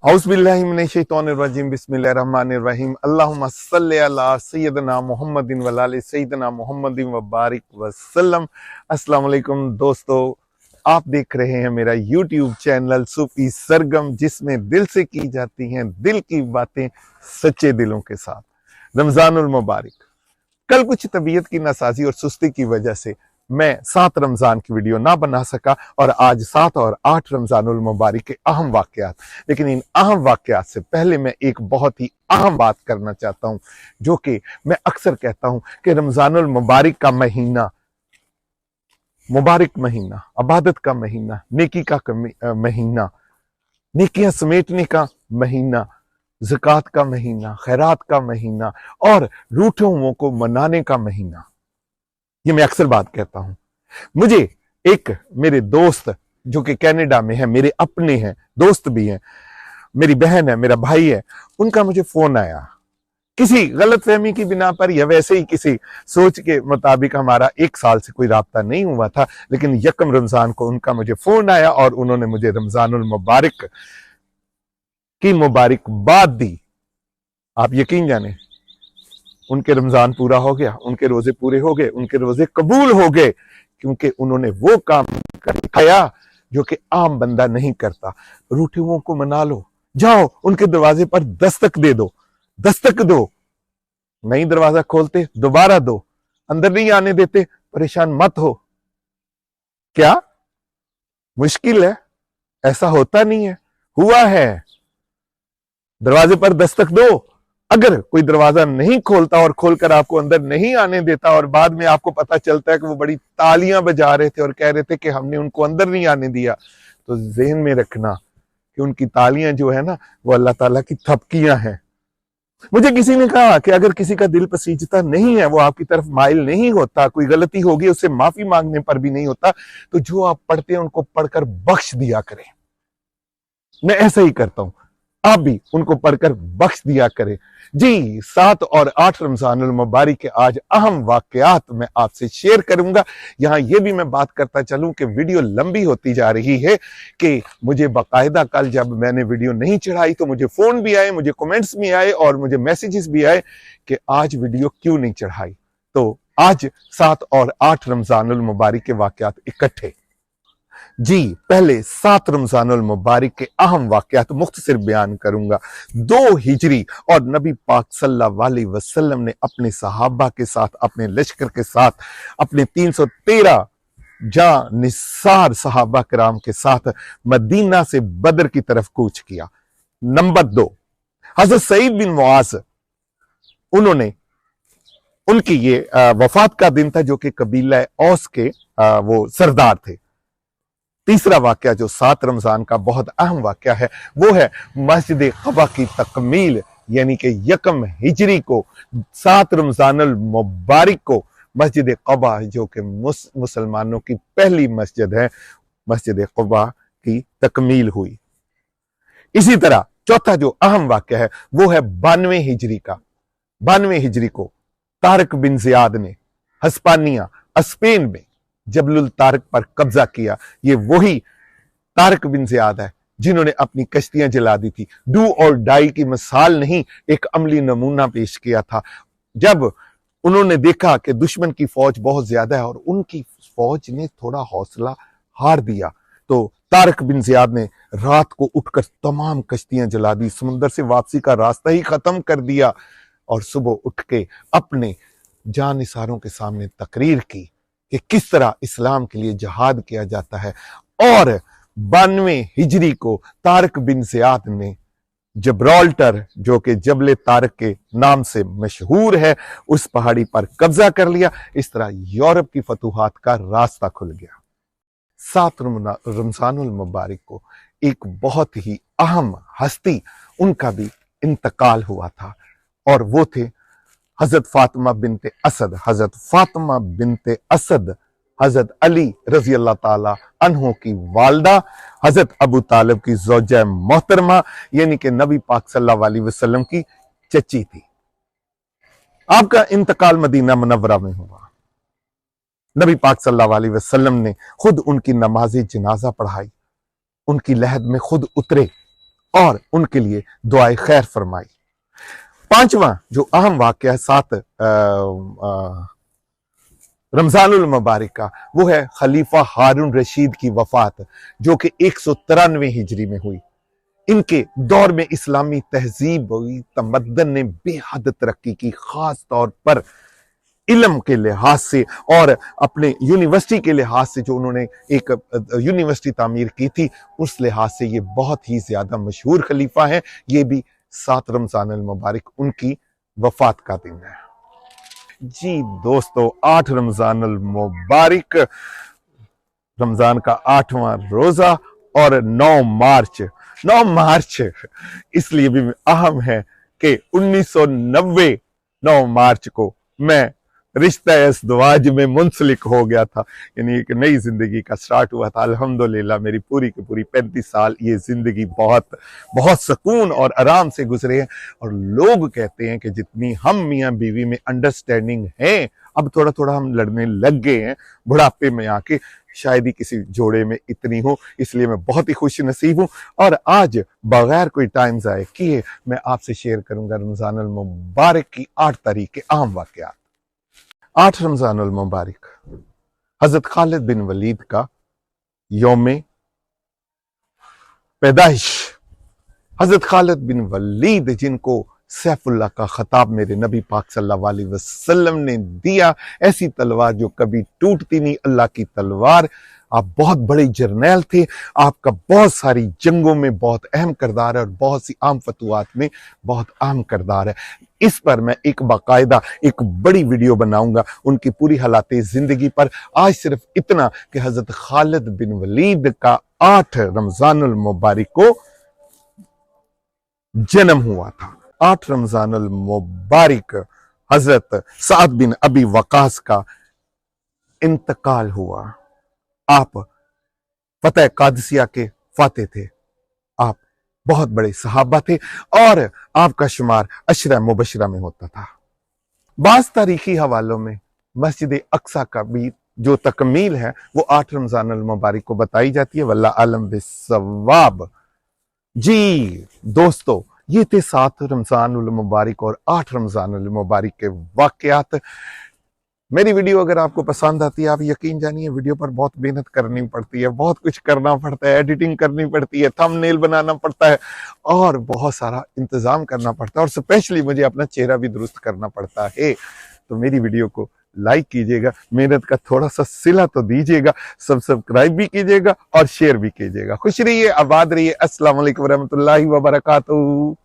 औज़ुबिल्लाहिमिनश्शैतानिर्रजीम बिस्मिल्लाहिर्रहमानिर्रहीम अल्लाहुम्मा सल्लि अला सय्यिदना मुहम्मदिन व अला सय्यिदना मुहम्मदिन व बारिक वसल्लम। अस्सलाम वालेकुम दोस्तों, आप देख रहे हैं मेरा YouTube चैनल सूफी सरगम, जिसमें दिल से की जाती हैं दिल की बातें सच्चे दिलों के साथ। रमजानुल मुबारक। कल कुछ तबीयत की नासाजी और सुस्ती की वजह से मैं 7 रमजान की वीडियो ना बना सका और आज 7 और 8 रमजानुल मुबारक के अहम वाकयात। लेकिन इन अहम वाकयात से पहले मैं एक बहुत ही अहम बात करना चाहता हूं, जो कि मैं अक्सर कहता हूं कि रमजानुल मुबारक का महीना मुबारक महीना, इबादत का महीना, नेकी का महीना, नेकियां समेटने का महीना, ज़कात का महीना, खैरात का महीना और रूठे हुओं को मनाने का महीना। ये मैं अक्सर बात कहता हूं। मुझे एक मेरे दोस्त जो कि कनाडा में है, मेरे अपने हैं, दोस्त भी हैं, मेरी बहन है, मेरा भाई है, उनका मुझे फोन आया किसी गलतफहमी की बिना पर या वैसे ही किसी सोच के मुताबिक। हमारा 1 साल से कोई राब्ता नहीं हुआ था, लेकिन यकम रमजान को उनका मुझे फोन आया और उन्होंने मुझे रमजानुल मुबारक की मुबारकबाद दी। आप यकीन जाने, उनके रमजान पूरा हो गया, उनके रोजे पूरे हो गए, उनके रोजे कबूल हो गए, क्योंकि उन्होंने वो काम कर दिखाया जो कि आम बंदा नहीं करता। रूठे हुओं को मना लो, जाओ उनके दरवाजे पर दस्तक दे दो, दस्तक दो, नहीं दरवाजा खोलते दोबारा दो, अंदर नहीं आने देते परेशान मत हो। क्या मुश्किल है? ऐसा होता नहीं है, हुआ है। दरवाजे पर दस्तक दो, अगर कोई दरवाजा नहीं खोलता और खोलकर आपको अंदर नहीं आने देता और बाद में आपको पता चलता है कि वो बड़ी तालियां बजा रहे थे और कह रहे थे कि हमने उनको अंदर नहीं आने दिया, तो ज़हन में रखना कि उनकी तालियां जो है ना, वो अल्लाह ताला की थपकियां हैं। मुझे किसी ने कहा कि अगर किसी का दिल पसीजता नहीं है, वो आपकी तरफ माइल नहीं होता, कोई गलती होगी उससे माफी मांगने पर भी नहीं होता, तो जो आप पढ़ते हैं उनको पढ़कर बख्श दिया करें। मैं ऐसा ही करता हूं, आप भी उनको पढ़कर बख्श दिया करें। जी, 7 और 8 रमजानुल मुबारक के आज अहम वाकयात मैं आपसे शेयर करूंगा। यहां यह भी मैं बात करता चलूं कि वीडियो लंबी होती जा रही है, कि मुझे बाकायदा कल जब मैंने वीडियो नहीं चढ़ाई तो मुझे फोन भी आए, मुझे कमेंट्स भी आए और मुझे मैसेजेस भी आए कि आज वीडियो क्यों नहीं चढ़ाई। तो आज 7 और 8 रमजानुल मुबारक के वाकयात इकट्ठे। जी, पहले 7 रमजानुल मुबारक के अहम वाकयात मुख्तसर बयान करूंगा। 2 हिजरी और नबी पाक सल्लल्लाहु अलैहि वसल्लम ने अपने सहाबा के साथ, अपने लश्कर के साथ, अपने 313 निसार सहाबा कराम के साथ मदीना से बदर की तरफ कूच किया। नंबर 2, हजरत सईद बिन मुआज, उन्होंने उनकी ये वफात का दिन था, जो कि कबीला औस के वो सरदार थे। तीसरा वाकया जो 7 रमजान का बहुत अहम वाकया है, वो है मस्जिद क़बा की तकमील, यानी कि यकम हिजरी को 7 रमजानुल मुबारक को मस्जिद क़बा, जो कि मुसलमानों की पहली मस्जिद है, मस्जिद क़बा की तकमील हुई। इसी तरह चौथा जो अहम वाकया है वो है 92 हिजरी का। 92 हिजरी को तारिक बिन ज़ियाद ने हस्पानिया, स्पेन में जबलुल तारिक पर कब्जा किया। ये वही तारिक बिन ज़ियाद है जिन्होंने अपनी कश्तियां जला दी थी। डू और डाई की मिसाल नहीं, एक अमली नमूना पेश किया था। जब उन्होंने देखा कि दुश्मन की फौज बहुत ज्यादा है और उनकी फौज ने थोड़ा हौसला हार दिया, तो तारिक बिन ज़ियाद ने रात को उठकर तमाम कश्तियां जला दी, समुद्र से वापसी का रास्ता ही खत्म कर दिया और सुबह उठ के अपने जानिसारों के सामने तकरीर की कि किस तरह इस्लाम के लिए जहाद किया जाता है। और 92 हिजरी को तारिक बिन ज़ियाद ने जब्राल्टर, जो कि जबल तारिक के नाम से मशहूर है, उस पहाड़ी पर कब्जा कर लिया। इस तरह यूरोप की फतूहात का रास्ता खुल गया। 7 रमजानुल मुबारक को एक बहुत ही अहम हस्ती, उनका भी इंतकाल हुआ था, और वो थे हजरत फातिमा बिनते असद। हजरत फातिमा बिनते असद हजरत अली रजी अल्लाह ताला अन्हो की वालदा, हजरत अबू तालिब की ज़ौजा मोहतरमा, यानी कि नबी पाक सल्लल्लाहु अलैहि वसल्लम की चची थी। आपका इंतकाल मदीना मुनव्वरा में हुआ। नबी पाक सल्लल्लाहु अलैहि वसल्लम ने खुद उनकी नमाज जनाजा पढ़ाई, उनकी लहद में खुद उतरे और उनके लिए दुआए खैर फरमाई। पांचवा जो अहम वाकया है 7 रमजानुल मुबारक का, वो है खलीफा हारून रशीद की वफात, जो कि 193 हिजरी में हुई। इनके दौर में इस्लामी तहजीब हुई, तमद्दन ने बेहद तरक्की की, खास तौर पर इल्म के लिहाज से और अपने यूनिवर्सिटी के लिहाज से। जो उन्होंने एक यूनिवर्सिटी तामीर की थी, उस लिहाज से ये बहुत ही ज्यादा मशहूर खलीफा है। ये भी 7 रमजान अल मुबारक उनकी वफात का दिन है। जी दोस्तों, 8 रमजान अल मुबारक, रमजान का 8वां रोजा और 9 मार्च इसलिए भी अहम है कि 1990 9 मार्च को मैं रिश्ता अज़दवाज में मुंसलिक हो गया था, यानी एक नई जिंदगी का स्टार्ट हुआ था। अल्हम्दुलिल्लाह मेरी पूरी की पूरी 35 साल ये जिंदगी बहुत बहुत सुकून और आराम से गुजरे हैं। और लोग कहते हैं कि जितनी हम मियाँ बीवी में अंडरस्टैंडिंग है, अब थोड़ा थोड़ा हम लड़ने लग गए हैं बुढ़ापे में आके, शायद ही किसी जोड़े में इतनी हो, इसलिए मैं बहुत ही खुश नसीब हूँ। और आज बगैर कोई टाइम ज़ाय किए मैं आपसे शेयर करूंगा रमजान अल मुबारक की 8 तारीख के अहम वाकयात। 8 रमजान अल मुबारक हजरत खालिद बिन वलीद का यौम पैदाइश। हजरत खालिद बिन वलीद, जिनको सैफुल्लाह का खताब मेरे नबी पाक सल्लल्लाहु अलैहि वसल्लम ने दिया, ऐसी तलवार जो कभी टूटती नहीं, अल्लाह की तलवार। आप बहुत बड़े जर्नैल थे, आपका बहुत सारी जंगों में बहुत अहम किरदार है और बहुत सी आम फतुआत में बहुत अहम किरदार है। इस पर मैं एक बाकायदा एक बड़ी वीडियो बनाऊंगा उनकी पूरी हालात जिंदगी पर। आज सिर्फ इतना कि हजरत खालिद बिन वलीद का 8 रमजान अल मुबारक को जन्म हुआ था। 8 रमजान अल मुबारक हजरत साद बिन अबी वकास का इंतकाल हुआ। आप फतेह कादसिया के फाते थे, आप बहुत बड़े सहाबा थे और आपका शुमार अशरा मुबशरा में होता था। बास तारीखी हवालों में मस्जिद अक्सा का भी जो तकमील है वो 8 रमजान अल मुबारक को बताई जाती है। वल्लाह आलम बिस्सवाब। जी दोस्तों, ये थे 7 रमजान अल मुबारक और 8 रमजान अल मुबारक के वाकयात। मेरी वीडियो अगर आपको पसंद आती है, आप यकीन जानिए वीडियो पर बहुत मेहनत करनी पड़ती है, बहुत कुछ करना पड़ता है, एडिटिंग करनी पड़ती है, थंबनेल बनाना पड़ता है और बहुत सारा इंतजाम करना पड़ता है और स्पेशली मुझे अपना चेहरा भी दुरुस्त करना पड़ता है। तो मेरी वीडियो को लाइक कीजिएगा, मेहनत का थोड़ा सा सिला तो दीजिएगा, सब्सक्राइब भी कीजिएगा और शेयर भी कीजिएगा। खुश रहिए, आबाद रहिए। अस्सलाम वालेकुम रहमतुल्लाहि व बरकातहू।